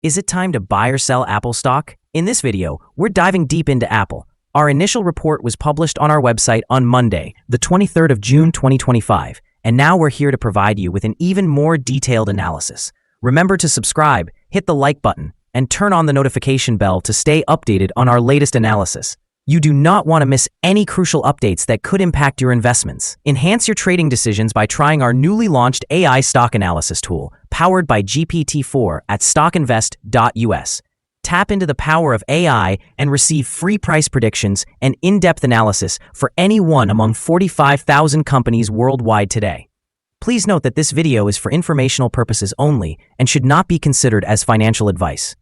Is it time to buy or sell Apple stock? In this video, we're diving deep into Apple. Our initial report was published on our website on Monday, the 23rd of June 2025, and now we're here to provide you with an even more detailed analysis. Remember to subscribe, hit the like button, and turn on the notification bell to stay updated on our latest analysis. You do not want to miss any crucial updates that could impact your investments. Enhance your trading decisions by trying our newly launched AI stock analysis tool, powered by GPT-4 at StockInvest.us. Tap into the power of AI and receive free price predictions and in-depth analysis for any one among 45,000 companies worldwide today. Please note that this video is for informational purposes only and should not be considered as financial advice.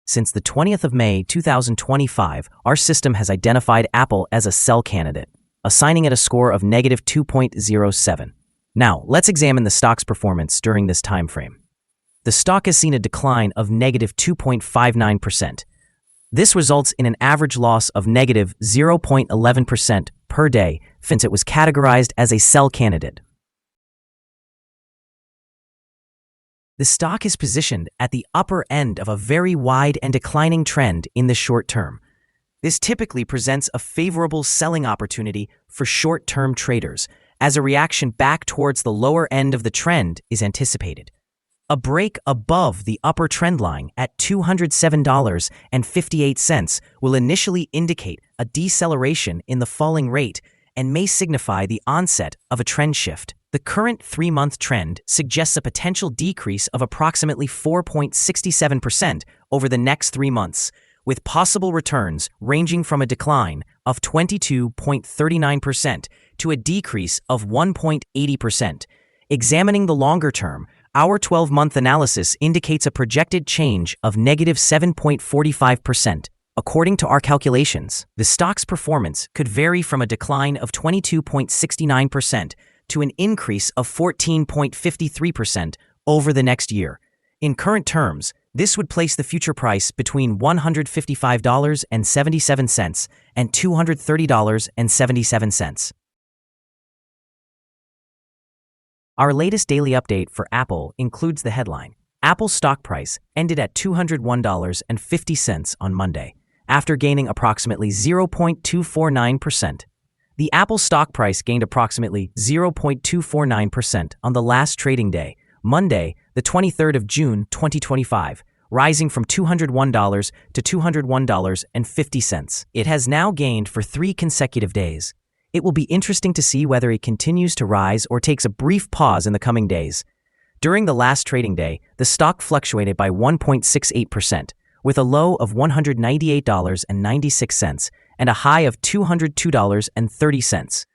Since the 20th of May 2025, our system has identified Apple as a sell candidate, assigning it a score of -2.07. Now, let's examine the stock's performance during this time frame. The stock has seen a decline of -2.59%. This results in an average loss of -0.11% per day since it was categorized as a sell candidate. The stock is positioned at the upper end of a very wide and declining trend in the short term. This typically presents a favorable selling opportunity for short-term traders, as a reaction back towards the lower end of the trend is anticipated. A break above the upper trend line at $207.58 will initially indicate a deceleration in the falling rate and may signify the onset of a trend shift. The current 3-month trend suggests a potential decrease of approximately 4.67% over the next 3 months, with possible returns ranging from a decline of 22.39% to a decrease of 1.80%. Examining the longer term, our 12-month analysis indicates a projected change of -7.45%. According to our calculations, the stock's performance could vary from a decline of 22.69% to an increase of 14.53% over the next year. In current terms, this would place the future price between $155.77 and $230.77. Our latest daily update for Apple includes the headline: Apple's stock price ended at $201.50 on Monday, after gaining approximately 0.249%. The Apple stock price gained approximately 0.249% on the last trading day, Monday, the 23rd of June 2025, rising from $201 to $201.50. It has now gained for 3 consecutive days. It will be interesting to see whether it continues to rise or takes a brief pause in the coming days. During the last trading day, the stock fluctuated by 1.68%, with a low of $198.96 and a high of $202.30.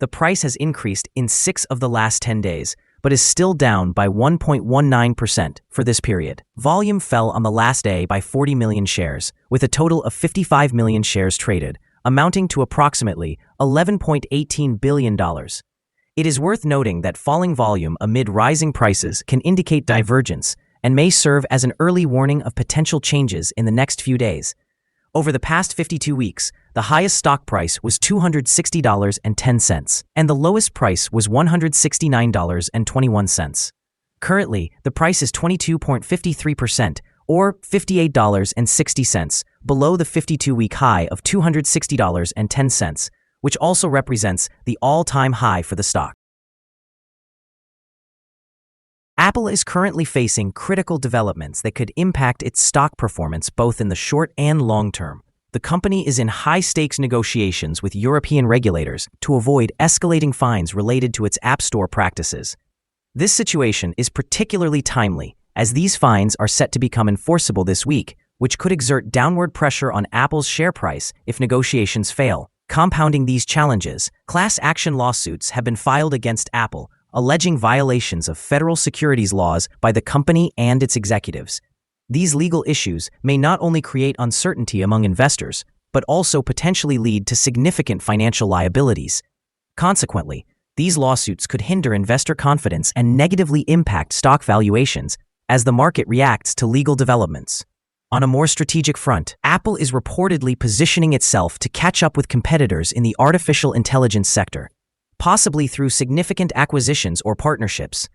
The price has increased in 6 of the last 10 days, but is still down by 1.19% for this period. Volume fell on the last day by 40 million shares, with a total of 55 million shares traded, amounting to approximately $11.18 billion. It is worth noting that falling volume amid rising prices can indicate divergence and may serve as an early warning of potential changes in the next few days. Over the past 52 weeks, the highest stock price was $260.10, and the lowest price was $169.21. Currently, the price is 22.53%, or $58.60, below the 52-week high of $260.10, which also represents the all-time high for the stock. Apple is currently facing critical developments that could impact its stock performance both in the short and long term. The company is in high-stakes negotiations with European regulators to avoid escalating fines related to its App Store practices. This situation is particularly timely, as these fines are set to become enforceable this week, which could exert downward pressure on Apple's share price if negotiations fail. Compounding these challenges, class action lawsuits have been filed against Apple, alleging violations of federal securities laws by the company and its executives. These legal issues may not only create uncertainty among investors, but also potentially lead to significant financial liabilities. Consequently, these lawsuits could hinder investor confidence and negatively impact stock valuations as the market reacts to legal developments. On a more strategic front, Apple is reportedly positioning itself to catch up with competitors in the artificial intelligence sector, possibly through significant acquisitions or partnerships.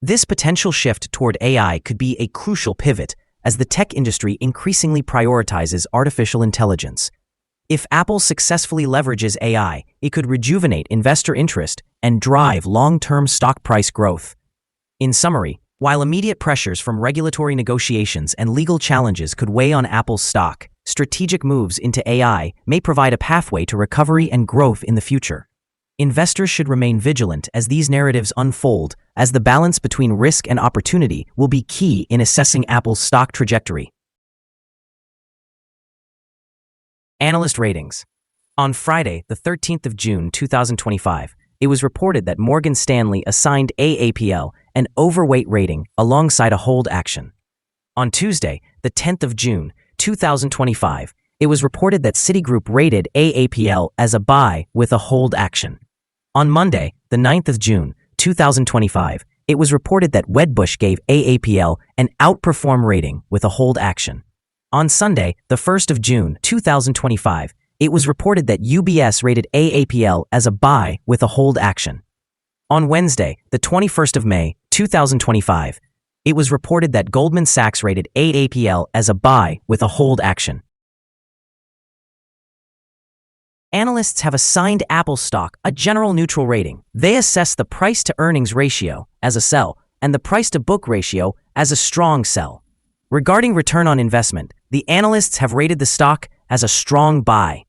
This potential shift toward AI could be a crucial pivot as the tech industry increasingly prioritizes artificial intelligence. If Apple successfully leverages AI, it could rejuvenate investor interest and drive long-term stock price growth. In summary, while immediate pressures from regulatory negotiations and legal challenges could weigh on Apple's stock, strategic moves into AI may provide a pathway to recovery and growth in the future. Investors should remain vigilant as these narratives unfold, as the balance between risk and opportunity will be key in assessing Apple's stock trajectory. Analyst ratings. On Friday, the 13th of June 2025, it was reported that Morgan Stanley assigned AAPL an overweight rating alongside a hold action. On Tuesday, the 10th of June 2025, it was reported that Citigroup rated AAPL as a buy with a hold action. On Monday, the 9th of June 2025, it was reported that Wedbush gave AAPL an outperform rating with a hold action. On Sunday, the 1st of June 2025, it was reported that UBS rated AAPL as a buy with a hold action. On Wednesday, the 21st of May 2025, it was reported that Goldman Sachs rated AAPL as a buy with a hold action. Analysts have assigned Apple stock a general neutral rating. They assess the price-to-earnings ratio as a sell and the price-to-book ratio as a strong sell. Regarding return on investment, the analysts have rated the stock as a strong buy.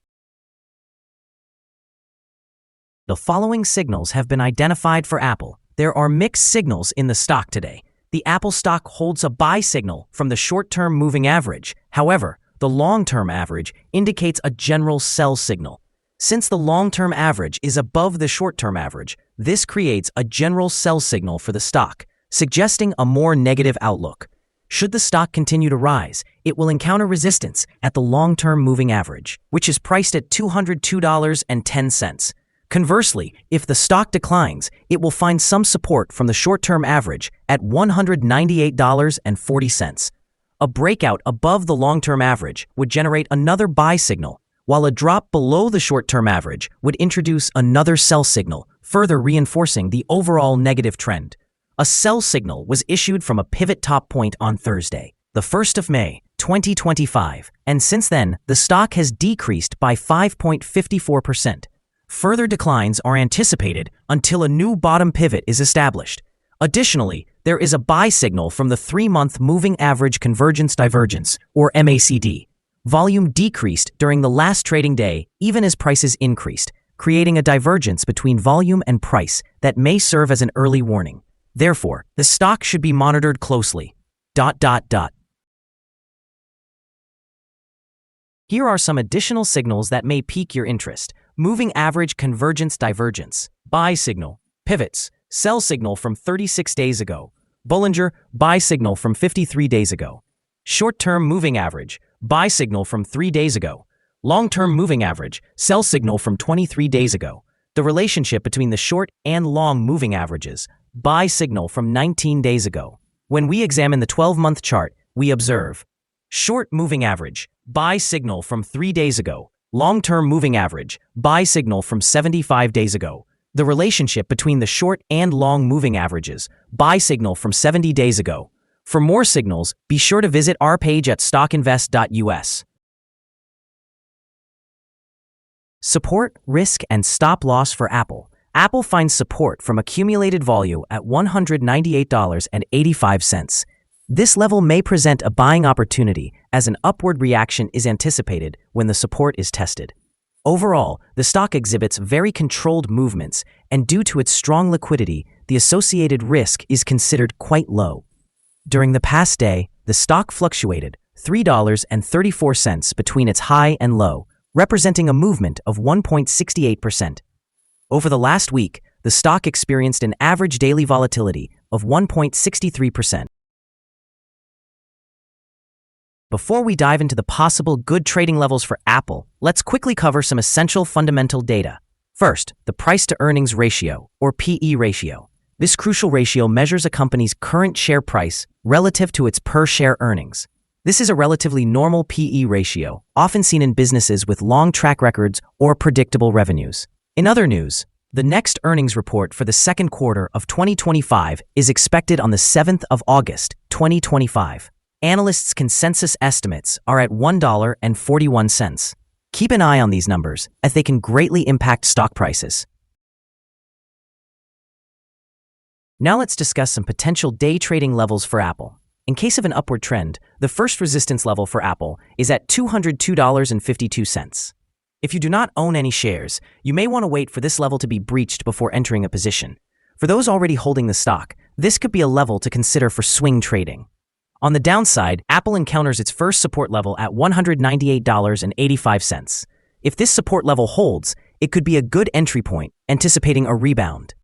The following signals have been identified for Apple. There are mixed signals in the stock today. The Apple stock holds a buy signal from the short-term moving average. However, the long-term average indicates a general sell signal. Since the long-term average is above the short-term average, this creates a general sell signal for the stock, suggesting a more negative outlook. Should the stock continue to rise, it will encounter resistance at the long-term moving average, which is priced at $202.10. Conversely, if the stock declines, it will find some support from the short-term average at $198.40. A breakout above the long-term average would generate another buy signal, while a drop below the short-term average would introduce another sell signal, further reinforcing the overall negative trend. A sell signal was issued from a pivot top point on Thursday, the 1st of May, 2025, and since then, the stock has decreased by 5.54%. Further declines are anticipated until a new bottom pivot is established. Additionally, there is a buy signal from the 3-month moving average convergence divergence, or MACD. Volume decreased during the last trading day, even as prices increased, creating a divergence between volume and price that may serve as an early warning. Therefore, the stock should be monitored closely. Here are some additional signals that may pique your interest. Moving average convergence divergence, buy signal, pivots, sell signal from 36 days ago, Bollinger, buy signal from 53 days ago, short-term moving average, buy signal from 3 days ago, long-term moving average, sell signal from 23 days ago, the relationship between the short and long moving averages, buy signal from 19 days ago. When we examine the 12-month chart, we observe short moving average, buy signal from 3 days ago, long-term moving average, buy signal from 75 days ago, the relationship between the short and long moving averages, buy signal from 70 days ago. For more signals, be sure to visit our page at StockInvest.us. Support, risk, and stop loss for Apple. Apple finds support from accumulated volume at $198.85. This level may present a buying opportunity as an upward reaction is anticipated when the support is tested. Overall, the stock exhibits very controlled movements, and due to its strong liquidity, the associated risk is considered quite low. During the past day, the stock fluctuated $3.34 between its high and low, representing a movement of 1.68%. Over the last week, the stock experienced an average daily volatility of 1.63%. Before we dive into the possible good trading levels for Apple, let's quickly cover some essential fundamental data. First, the price-to-earnings ratio, or PE ratio. This crucial ratio measures a company's current share price relative to its per-share earnings. This is a relatively normal PE ratio, often seen in businesses with long track records or predictable revenues. In other news, The next earnings report for the second quarter of 2025 is expected on the 7th of August, 2025. Analysts' consensus estimates are at $1.41. Keep an eye on these numbers, as they can greatly impact stock prices. Now let's discuss some potential day trading levels for Apple. In case of an upward trend, the first resistance level for Apple is at $202.52. If you do not own any shares, you may want to wait for this level to be breached before entering a position. For those already holding the stock, this could be a level to consider for swing trading. On the downside, Apple encounters its first support level at $198.85. If this support level holds, it could be a good entry point, anticipating a rebound.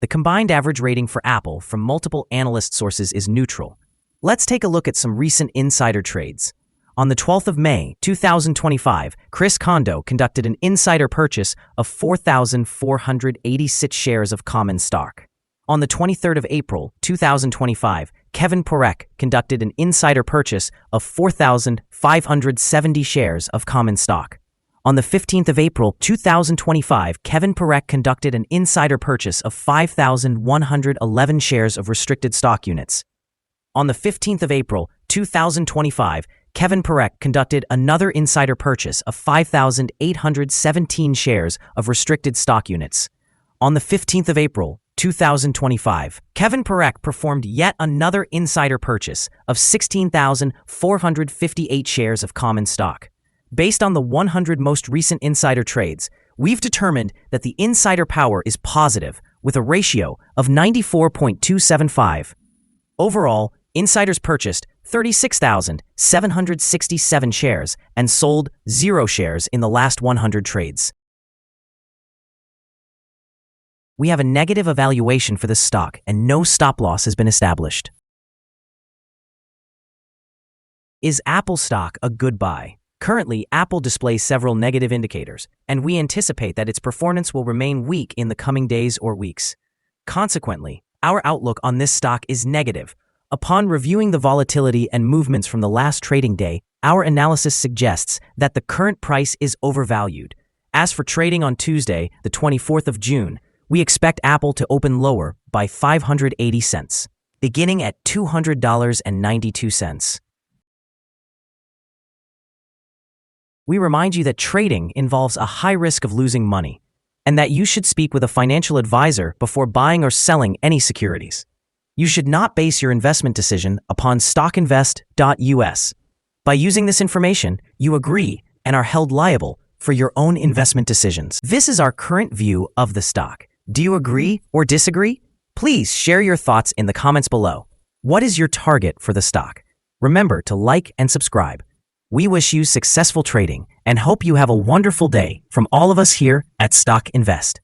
The combined average rating for Apple from multiple analyst sources is neutral. Let's take a look at some recent insider trades. On the 12th of May, 2025, Chris Kondo conducted an insider purchase of 4,486 shares of common stock. On the 23rd of April, 2025, Kevin Porek conducted an insider purchase of 4,570 shares of common stock. On the 15th of April, 2025, Kevin Porek conducted an insider purchase of 5,111 shares of restricted stock units. On the 15th of April, 2025, Kevin Porek conducted another insider purchase of 5,817 shares of restricted stock units. On the 15th of April, 2025, Kevin Porek performed yet another insider purchase of 16,458 shares of common stock. Based on the 100 most recent insider trades, we've determined that the insider power is positive with a ratio of 94.275. Overall, insiders purchased 36,767 shares and sold 0 shares in the last 100 trades. We have a negative evaluation for this stock and no stop loss has been established. Is Apple stock a good buy? Currently, Apple displays several negative indicators, and we anticipate that its performance will remain weak in the coming days or weeks. Consequently, our outlook on this stock is negative. Upon reviewing the volatility and movements from the last trading day, our analysis suggests that the current price is overvalued. As for trading on Tuesday, the 24th of June, we expect Apple to open lower by 580 cents, beginning at $200.92. We remind you that trading involves a high risk of losing money, and that you should speak with a financial advisor before buying or selling any securities. You should not base your investment decision upon StockInvest.us. By using this information, you agree and are held liable for your own investment decisions. This is our current view of the stock. Do you agree or disagree? Please share your thoughts in the comments below. What is your target for the stock? Remember to like and subscribe. We wish you successful trading and hope you have a wonderful day from all of us here at Stock Invest.